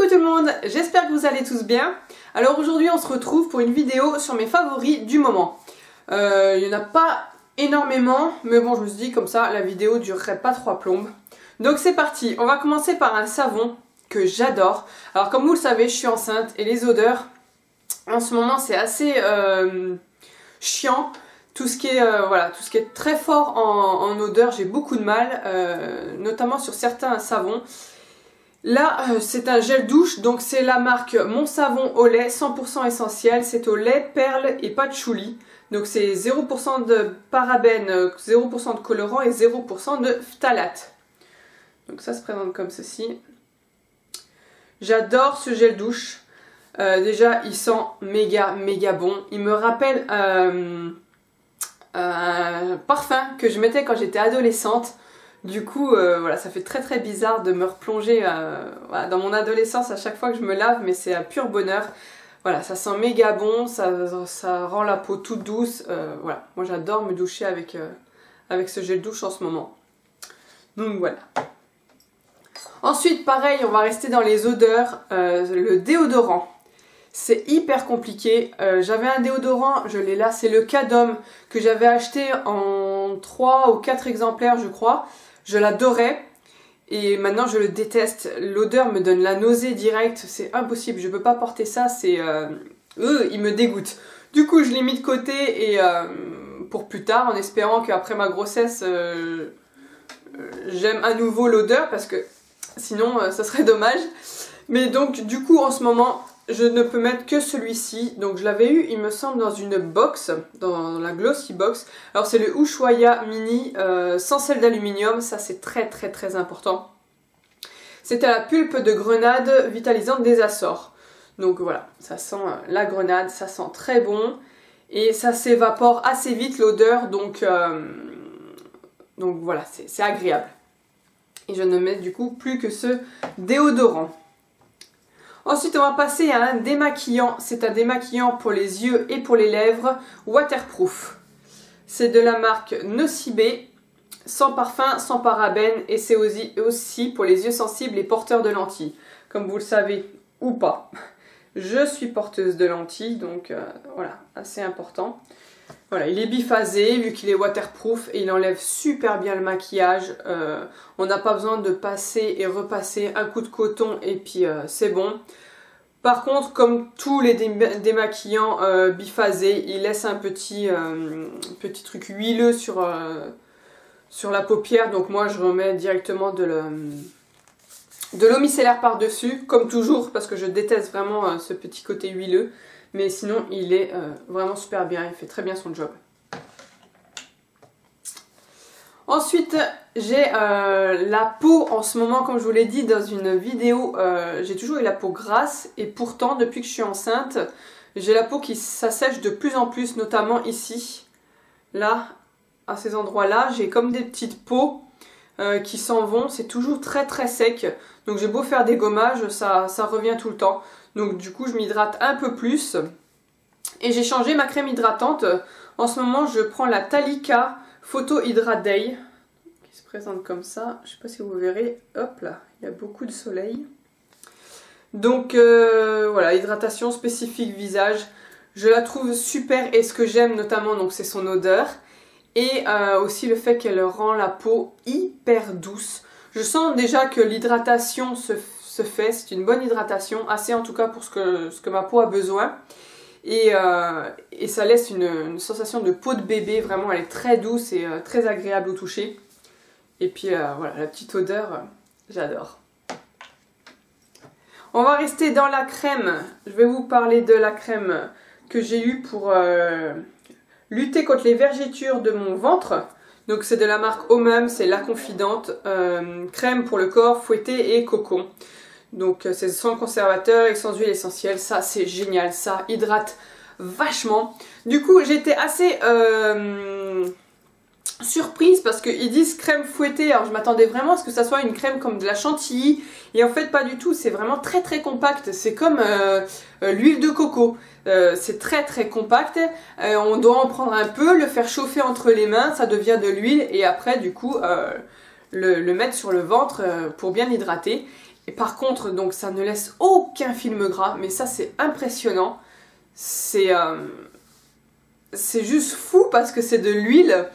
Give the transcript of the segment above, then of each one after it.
Coucou tout le monde, j'espère que vous allez tous bien. Alors aujourd'hui on se retrouve pour une vidéo sur mes favoris du moment. Il n'y en a pas énormément, mais bon je me suis dit comme ça la vidéo durerait pas 3 plombes. Donc c'est parti, on va commencer par un savon que j'adore. Alors comme vous le savez je suis enceinte et les odeurs en ce moment c'est assez chiant. Tout ce qui est très fort en odeur, j'ai beaucoup de mal, notamment sur certains savons. Là, c'est un gel douche, donc c'est la marque Mon Savon au lait 100% essentiel. C'est au lait, perles et patchouli. Donc c'est 0% de parabènes, 0% de colorant et 0% de phtalate. Donc ça se présente comme ceci. J'adore ce gel douche. Déjà, il sent méga bon. Il me rappelle un parfum que je mettais quand j'étais adolescente. Du coup, voilà, ça fait très bizarre de me replonger voilà, dans mon adolescence à chaque fois que je me lave, mais c'est un pur bonheur. Voilà, ça sent méga bon, ça rend la peau toute douce. Voilà, moi j'adore me doucher avec ce gel douche en ce moment. Donc voilà. Ensuite, pareil, on va rester dans les odeurs. Le déodorant. C'est hyper compliqué. J'avais un déodorant, je l'ai là, c'est le Cadom que j'avais acheté en 3 ou 4 exemplaires, je crois. Je l'adorais et maintenant je le déteste. L'odeur me donne la nausée directe, c'est impossible, je peux pas porter ça, c'est il me dégoûte. Du coup, je l'ai mis de côté et pour plus tard, en espérant qu'après ma grossesse, j'aime à nouveau l'odeur parce que sinon, ça serait dommage. Mais donc, du coup, en ce moment, je ne peux mettre que celui-ci. Donc je l'avais eu, il me semble, dans une box, dans la Glossy Box. Alors c'est le Ushuaïa Mini sans sel d'aluminium. Ça c'est très important. C'était la pulpe de grenade vitalisante des Açores. Donc voilà, ça sent la grenade, ça sent très bon. Et ça s'évapore assez vite l'odeur. Donc voilà, c'est agréable. Et je ne mets du coup plus que ce déodorant. Ensuite, on va passer à un démaquillant. C'est un démaquillant pour les yeux et pour les lèvres, waterproof. C'est de la marque Nocibé, sans parfum, sans parabènes, et c'est aussi pour les yeux sensibles et porteurs de lentilles. Comme vous le savez ou pas, je suis porteuse de lentilles, donc voilà, assez important. Voilà, il est biphasé vu qu'il est waterproof et il enlève super bien le maquillage. On n'a pas besoin de passer et repasser un coup de coton et puis c'est bon. Par contre, comme tous les démaquillants biphasés, il laisse un petit truc huileux sur la paupière. Donc moi je remets directement de l'eau micellaire par-dessus, comme toujours, parce que je déteste vraiment ce petit côté huileux. Mais sinon, il est vraiment super bien, il fait très bien son job. Ensuite, j'ai la peau en ce moment, comme je vous l'ai dit dans une vidéo, j'ai toujours eu la peau grasse. Et pourtant, depuis que je suis enceinte, j'ai la peau qui s'assèche de plus en plus, notamment ici. Là, à ces endroits-là, j'ai comme des petites peaux qui s'en vont. C'est toujours très sec. Donc j'ai beau faire des gommages, ça revient tout le temps. Donc du coup je m'hydrate un peu plus. Et j'ai changé ma crème hydratante. En ce moment je prends la Talika Photo Hydrate Day. Qui se présente comme ça. Je ne sais pas si vous verrez. Hop là, il y a beaucoup de soleil. Donc voilà, hydratation spécifique visage. Je la trouve super et ce que j'aime notamment donc c'est son odeur. Et aussi le fait qu'elle rend la peau hyper douce. Je sens déjà que l'hydratation se fait, c'est une bonne hydratation, assez en tout cas pour ce que ma peau a besoin. Et ça laisse une sensation de peau de bébé, vraiment elle est très douce et très agréable au toucher. Et puis voilà, la petite odeur, j'adore. On va rester dans la crème, je vais vous parler de la crème que j'ai eue pour lutter contre les vergetures de mon ventre. Donc c'est de la marque Omum, c'est La Confidente, crème pour le corps, fouetté et cocon. Donc c'est sans conservateur et sans huile essentielle, ça c'est génial, ça hydrate vachement. Du coup j'étais assez surprise parce qu'ils disent crème fouettée, alors je m'attendais vraiment à ce que ça soit une crème comme de la chantilly. Et en fait pas du tout, c'est vraiment très compact, c'est comme l'huile de coco. C'est très compact, on doit en prendre un peu, le faire chauffer entre les mains, ça devient de l'huile et après du coup le mettre sur le ventre pour bien hydrater. Et par contre, donc ça ne laisse aucun film gras, mais ça c'est impressionnant. C'est juste fou parce que c'est de l'huile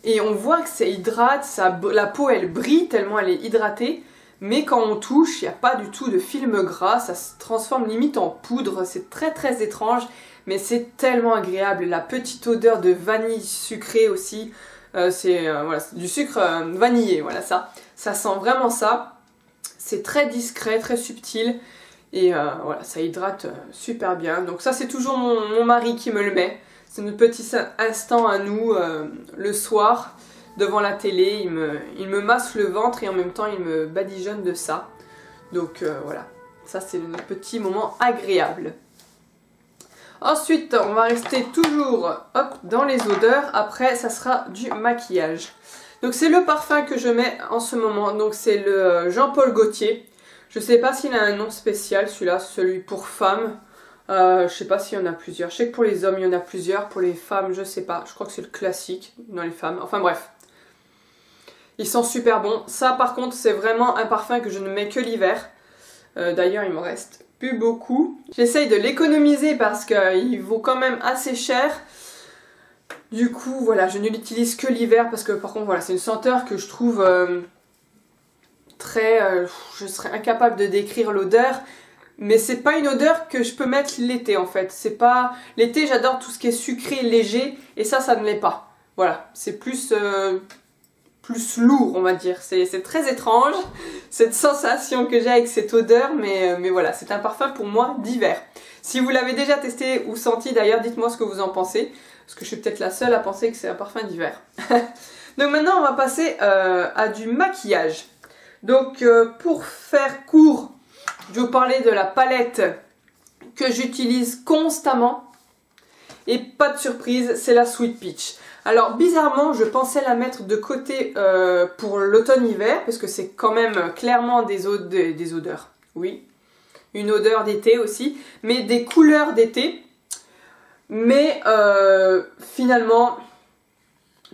et on voit que ça hydrate, la peau elle brille tellement elle est hydratée, mais quand on touche, il n'y a pas du tout de film gras, ça se transforme limite en poudre, c'est très très étrange, mais c'est tellement agréable. La petite odeur de vanille sucrée aussi, voilà, c'est du sucre vanillé, voilà ça sent vraiment ça. C'est très discret, très subtil. Et voilà, ça hydrate super bien. Donc ça, c'est toujours mon mari qui me le met. C'est notre petit instant à nous, le soir, devant la télé. Il me masse le ventre et en même temps, il me badigeonne de ça. Donc voilà, ça c'est notre petit moment agréable. Ensuite, on va rester toujours hop, dans les odeurs. Après, ça sera du maquillage. Donc c'est le parfum que je mets en ce moment. Donc c'est le Jean-Paul Gaultier. Je sais pas s'il a un nom spécial, celui-là, celui pour femmes. Je sais pas s'il y en a plusieurs. Je sais que pour les hommes, il y en a plusieurs. Pour les femmes, je sais pas. Je crois que c'est le classique dans les femmes. Enfin bref. Il sent super bon. Ça, par contre, c'est vraiment un parfum que je ne mets que l'hiver. D'ailleurs, il m'en reste plus beaucoup. J'essaye de l'économiser parce qu'il vaut quand même assez cher. Du coup, voilà, je ne l'utilise que l'hiver parce que, par contre, voilà, c'est une senteur que je trouve... je serais incapable de décrire l'odeur, mais c'est pas une odeur que je peux mettre l'été en fait. C'est pas l'été, j'adore tout ce qui est sucré, léger, et ça ne l'est pas. Voilà, c'est plus lourd, on va dire. C'est très étrange cette sensation que j'ai avec cette odeur, mais voilà, c'est un parfum pour moi d'hiver. Si vous l'avez déjà testé ou senti d'ailleurs, dites-moi ce que vous en pensez, parce que je suis peut-être la seule à penser que c'est un parfum d'hiver. Donc maintenant, on va passer à du maquillage. Donc pour faire court, je vais vous parler de la palette que j'utilise constamment. Et pas de surprise, c'est la Sweet Peach. Alors bizarrement, je pensais la mettre de côté pour l'automne-hiver, parce que c'est quand même clairement des odeurs. Oui, une odeur d'été aussi, mais des couleurs d'été. Mais finalement...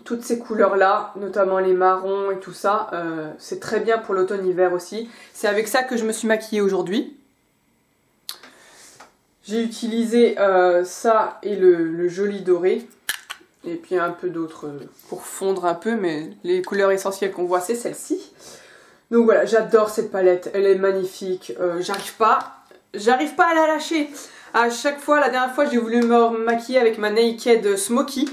toutes ces couleurs-là, notamment les marrons et tout ça, c'est très bien pour l'automne-hiver aussi. C'est avec ça que je me suis maquillée aujourd'hui. J'ai utilisé ça et le joli doré. Et puis un peu d'autres pour fondre un peu, mais les couleurs essentielles qu'on voit, c'est celle-ci. Donc voilà, j'adore cette palette, elle est magnifique. J'arrive pas à la lâcher. À chaque fois, la dernière fois, j'ai voulu me maquiller avec ma Naked Smoky.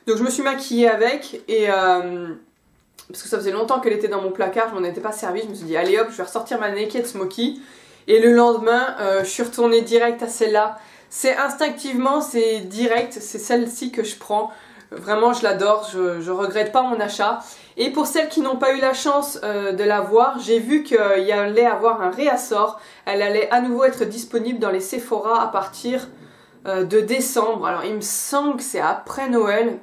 Donc je me suis maquillée avec et parce que ça faisait longtemps qu'elle était dans mon placard, je m'en étais pas servie, je me suis dit allez hop, je vais ressortir ma Naked Smoky. Et le lendemain, je suis retournée direct à celle-là. C'est instinctivement, c'est direct, c'est celle-ci que je prends. Vraiment, je l'adore, je regrette pas mon achat. Et pour celles qui n'ont pas eu la chance de la voir, j'ai vu qu'il y allait avoir un réassort. Elle allait à nouveau être disponible dans les Sephora à partir de décembre. Alors il me semble que c'est après Noël.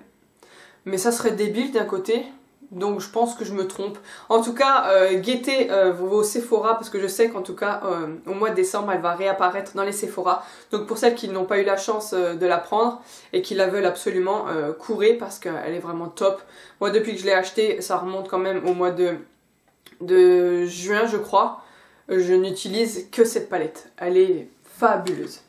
Mais ça serait débile d'un côté, donc je pense que je me trompe. En tout cas, guettez vos Sephora, parce que je sais qu'en tout cas, au mois de décembre, elle va réapparaître dans les Sephora. Donc pour celles qui n'ont pas eu la chance de la prendre et qui la veulent absolument, courez, parce qu'elle est vraiment top. Moi, depuis que je l'ai achetée, ça remonte quand même au mois de juin, je crois. Je n'utilise que cette palette. Elle est fabuleuse.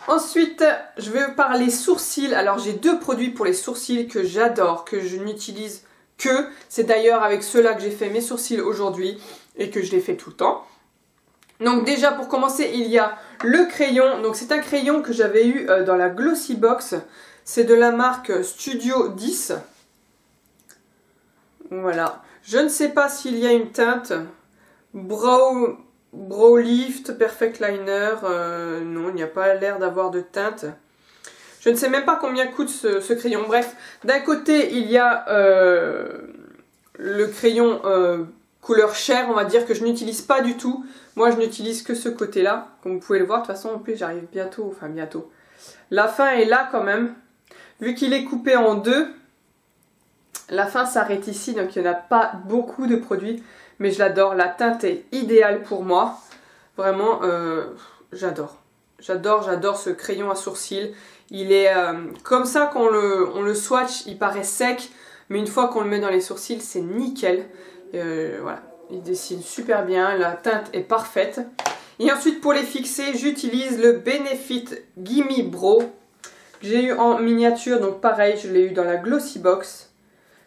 Ensuite, je vais parler sourcils. Alors, j'ai deux produits pour les sourcils que j'adore, que je n'utilise que. C'est d'ailleurs avec ceux-là que j'ai fait mes sourcils aujourd'hui et que je les fais tout le temps. Donc déjà, pour commencer, il y a le crayon. Donc c'est un crayon que j'avais eu dans la Glossy Box. C'est de la marque Studio 10. Voilà. Je ne sais pas s'il y a une teinte. Brow Lift, Perfect Liner, non, il n'y a pas l'air d'avoir de teinte. Je ne sais même pas combien coûte ce crayon. Bref, d'un côté, il y a le crayon couleur chair, on va dire, que je n'utilise pas du tout. Moi, je n'utilise que ce côté-là, comme vous pouvez le voir. De toute façon, en plus, j'arrive bientôt, enfin bientôt. La fin est là quand même. Vu qu'il est coupé en deux, la fin s'arrête ici, donc il n'y en a pas beaucoup de produits. Mais je l'adore, la teinte est idéale pour moi. Vraiment, j'adore. J'adore ce crayon à sourcils. Il est comme ça qu'on le swatch, il paraît sec. Mais une fois qu'on le met dans les sourcils, c'est nickel. Voilà, il dessine super bien, la teinte est parfaite. Et ensuite pour les fixer, j'utilise le Benefit Gimme Bro. J'ai eu en miniature, donc pareil, je l'ai eu dans la Glossy Box.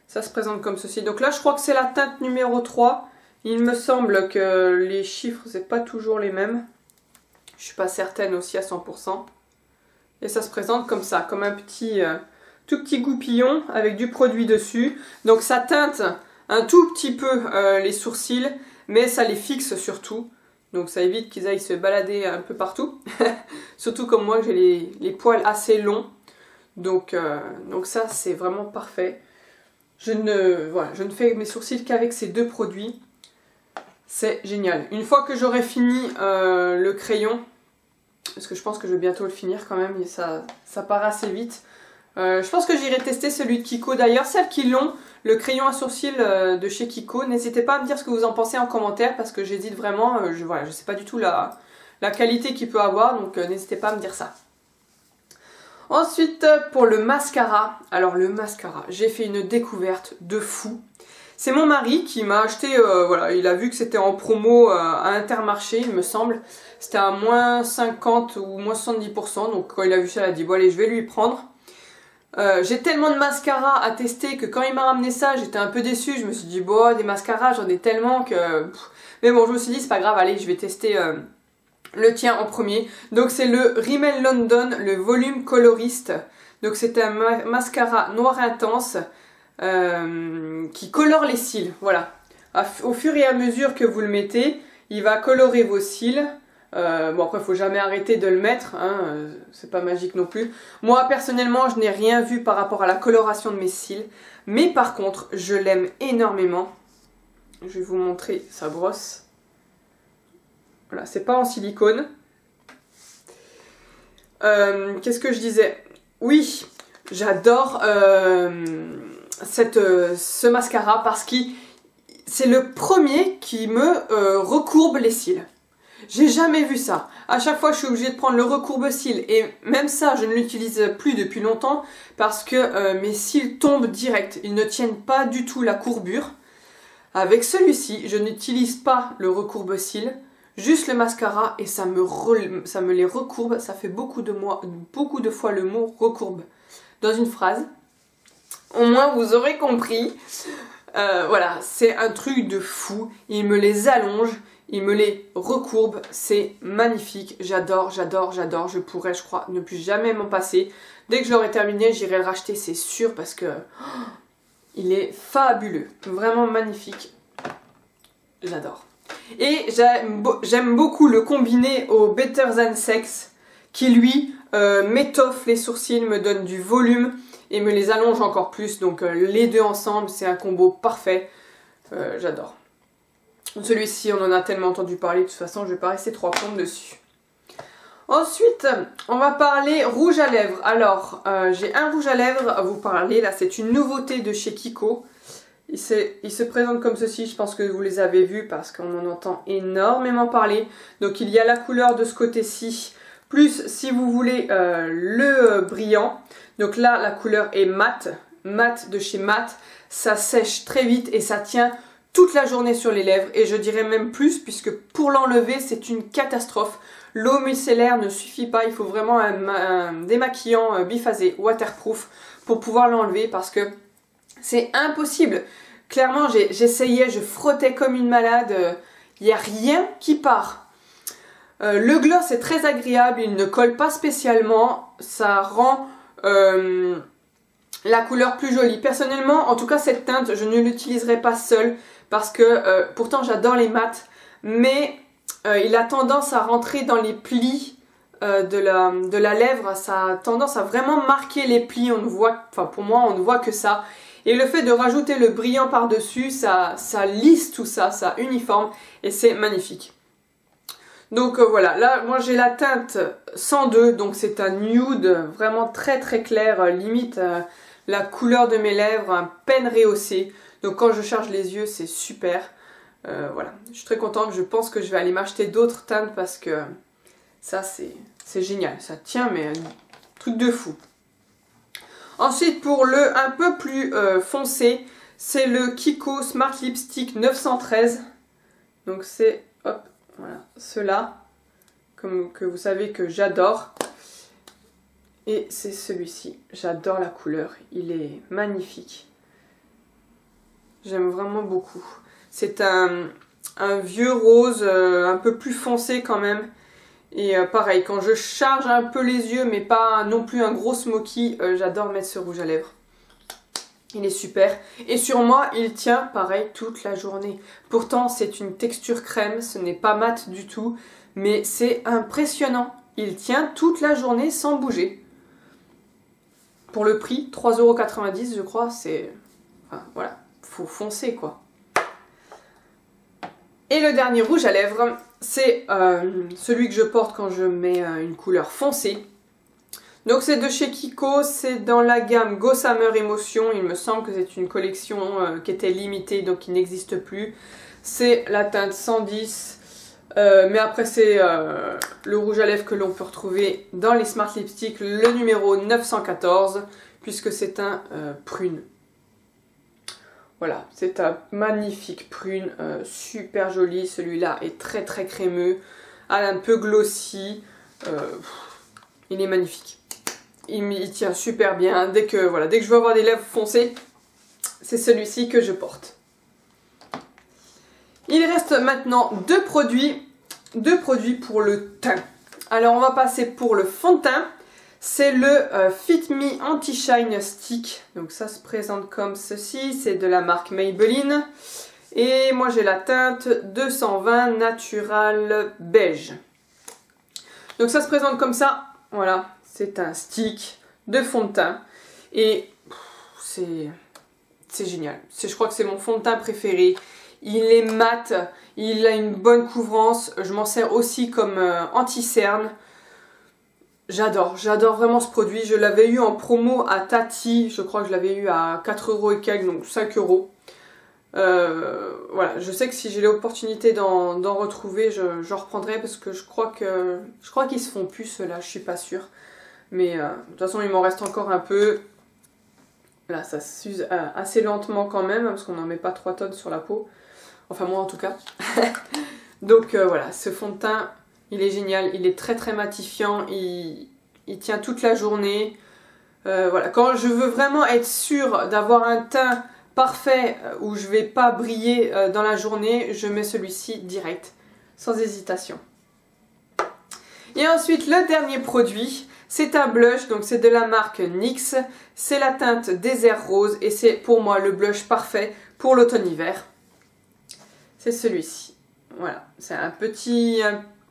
Ça se présente comme ceci. Donc là, je crois que c'est la teinte numéro 3. Il me semble que les chiffres, c'est pas toujours les mêmes. Je suis pas certaine aussi à 100%. Et ça se présente comme ça, comme un petit, tout petit goupillon avec du produit dessus. Donc ça teinte un tout petit peu les sourcils, mais ça les fixe surtout. Donc ça évite qu'ils aillent se balader un peu partout. Surtout comme moi, j'ai les poils assez longs. Donc ça, c'est vraiment parfait. Voilà, je ne fais mes sourcils qu'avec ces deux produits. C'est génial. Une fois que j'aurai fini le crayon, parce que je pense que je vais bientôt le finir quand même, et ça part assez vite. Je pense que j'irai tester celui de Kiko. D'ailleurs, celles qui l'ont, le crayon à sourcils de chez Kiko, n'hésitez pas à me dire ce que vous en pensez en commentaire, parce que j'hésite vraiment, voilà, je sais pas du tout la qualité qu'il peut avoir, donc n'hésitez pas à me dire ça. Ensuite, pour le mascara, alors le mascara, j'ai fait une découverte de fou. C'est mon mari qui m'a acheté, voilà, il a vu que c'était en promo à Intermarché, il me semble. C'était à moins 50 ou moins 70%, donc quand il a vu ça, il a dit bon allez, je vais lui prendre. J'ai tellement de mascara à tester que quand il m'a ramené ça, j'étais un peu déçue. Je me suis dit bon, des mascaras, j'en ai tellement que... Mais bon, je me suis dit c'est pas grave, allez, je vais tester le tien en premier. Donc c'est le Rimmel London, le volume coloriste. Donc c'est un mascara noir intense qui colore les cils, voilà. Au fur et à mesure que vous le mettez, il va colorer vos cils. Bon après faut jamais arrêter de le mettre, hein, c'est pas magique non plus. Moi personnellement je n'ai rien vu par rapport à la coloration de mes cils, mais par contre je l'aime énormément. Je vais vous montrer sa brosse. Voilà, c'est pas en silicone. Qu'est-ce que je disais? Oui, j'adore ce mascara parce que c'est le premier qui me recourbe les cils. J'ai jamais vu ça. À chaque fois, je suis obligée de prendre le recourbe-cils. Et même ça, je ne l'utilise plus depuis longtemps parce que mes cils tombent direct. Ils ne tiennent pas du tout la courbure. Avec celui-ci, je n'utilise pas le recourbe-cils, juste le mascara et ça me les recourbe. Ça fait beaucoup de fois le mot recourbe dans une phrase. Au moins, vous aurez compris. Voilà, c'est un truc de fou. Il me les allonge. Il me les recourbe, c'est magnifique, j'adore, j'adore, j'adore, je pourrais, je crois, ne plus jamais m'en passer. Dès que je l'aurai terminé, j'irai le racheter, c'est sûr, parce que il est fabuleux, vraiment magnifique, j'adore. Et j'aime beaucoup le combiner au Better Than Sex, qui lui m'étoffe les sourcils, me donne du volume et me les allonge encore plus, donc les deux ensemble, c'est un combo parfait, j'adore. Celui-ci, on en a tellement entendu parler, de toute façon, je vais pas rester trop plombes dessus. Ensuite, on va parler rouge à lèvres. Alors, j'ai un rouge à lèvres à vous parler. Là, c'est une nouveauté de chez Kiko. Il se présente comme ceci. Je pense que vous les avez vus parce qu'on en entend énormément parler. Donc, il y a la couleur de ce côté-ci. Plus, si vous voulez, le brillant. Donc là, la couleur est mat. Mat de chez Mat. Ça sèche très vite et ça tient toute la journée sur les lèvres, et je dirais même plus, puisque pour l'enlever c'est une catastrophe. L'eau micellaire ne suffit pas, il faut vraiment un démaquillant biphasé waterproof pour pouvoir l'enlever, parce que c'est impossible. Clairement j'essayais, je frottais comme une malade, il n'y a rien qui part. Le gloss est très agréable, il ne colle pas spécialement, ça rend la couleur plus jolie. Personnellement, en tout cas cette teinte, je ne l'utiliserai pas seule parce que pourtant j'adore les mats, mais il a tendance à rentrer dans les plis de la lèvre. Ça a tendance à vraiment marquer les plis. On ne voit, enfin pour moi, on ne voit que ça. Et le fait de rajouter le brillant par-dessus, ça lisse tout ça, ça uniforme et c'est magnifique. Donc voilà, là moi j'ai la teinte 102, donc c'est un nude vraiment très très clair, limite la couleur de mes lèvres, à peine rehaussée. Donc quand je charge les yeux, c'est super. Voilà, je suis très contente, je pense que je vais aller m'acheter d'autres teintes parce que ça c'est génial, ça tient mais un truc de fou. Ensuite pour le un peu plus foncé, C'est le Kiko Smart Lipstick 913. Donc c'est, hop, voilà, ceux-là, comme que vous savez que j'adore. Et c'est celui-ci, j'adore la couleur, il est magnifique. J'aime vraiment beaucoup. C'est un vieux rose, un peu plus foncé quand même. Et pareil, quand je charge un peu les yeux, mais pas non plus un gros smoky, j'adore mettre ce rouge à lèvres. Il est super. Et sur moi, il tient pareil toute la journée. Pourtant, c'est une texture crème, ce n'est pas mat du tout. Mais c'est impressionnant. Il tient toute la journée sans bouger. Pour le prix, 3,90 € je crois, c'est... Enfin, voilà, faut foncer quoi. Et le dernier rouge à lèvres, c'est celui que je porte quand je mets une couleur foncée. Donc c'est de chez Kiko, c'est dans la gamme Gossamer Emotion. Il me semble que c'est une collection qui était limitée, donc qui n'existe plus. C'est la teinte 110. Mais après c'est le rouge à lèvres que l'on peut retrouver dans les Smart Lipstick, le numéro 914, puisque c'est un prune. Voilà, c'est un magnifique prune, super joli. Celui-là est très très crémeux, un peu glossy, il est magnifique. Il tient super bien. Dès que je veux avoir des lèvres foncées, c'est celui-ci que je porte. Il reste maintenant deux produits pour le teint. Alors on va passer pour le fond de teint. C'est le Fit Me Anti-Shine Stick. Donc ça se présente comme ceci. C'est de la marque Maybelline. Et moi j'ai la teinte 220 Natural Beige. Donc ça se présente comme ça. Voilà, c'est un stick de fond de teint. Et c'est génial. Je crois que c'est mon fond de teint préféré. Il est mat, il a une bonne couvrance, je m'en sers aussi comme anti-cerne. J'adore vraiment ce produit. Je l'avais eu en promo à Tati, je crois que je l'avais eu à 4 € et quelques, donc 5 €. Voilà, je sais que si j'ai l'opportunité d'en retrouver, j'en reprendrai parce que je crois qu'ils se font plus ceux-là, je suis pas sûre. Mais de toute façon, il m'en reste encore un peu. Là, ça s'use assez lentement quand même, parce qu'on n'en met pas 3 tonnes sur la peau. Enfin moi en tout cas. Donc voilà, ce fond de teint, il est génial, il est très très matifiant, il tient toute la journée. Voilà, quand je veux vraiment être sûre d'avoir un teint parfait où je vais pas briller dans la journée, je mets celui-ci direct, sans hésitation. Et ensuite le dernier produit, c'est un blush, donc c'est de la marque NYX. C'est la teinte Désert Rose et c'est pour moi le blush parfait pour l'automne-hiver. C'est celui-ci. Voilà, c'est un petit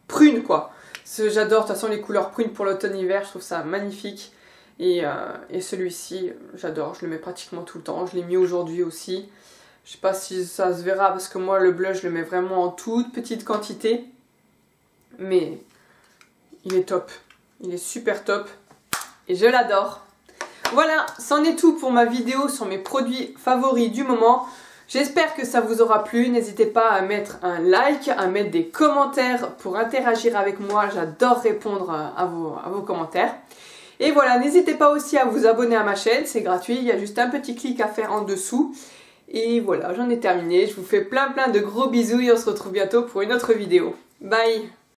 prune quoi. J'adore de toute façon les couleurs prunes pour l'automne-hiver, je trouve ça magnifique. Et celui-ci, j'adore, je le mets pratiquement tout le temps. Je l'ai mis aujourd'hui aussi. Je sais pas si ça se verra parce que moi le blush je le mets vraiment en toute petite quantité. Mais il est top. Il est super top. Et je l'adore. Voilà, c'en est tout pour ma vidéo sur mes produits favoris du moment. J'espère que ça vous aura plu. N'hésitez pas à mettre un like, à mettre des commentaires pour interagir avec moi. J'adore répondre à vos commentaires. Et voilà, n'hésitez pas aussi à vous abonner à ma chaîne. C'est gratuit, il y a juste un petit clic à faire en dessous. Et voilà, j'en ai terminé. Je vous fais plein de gros bisous et on se retrouve bientôt pour une autre vidéo. Bye!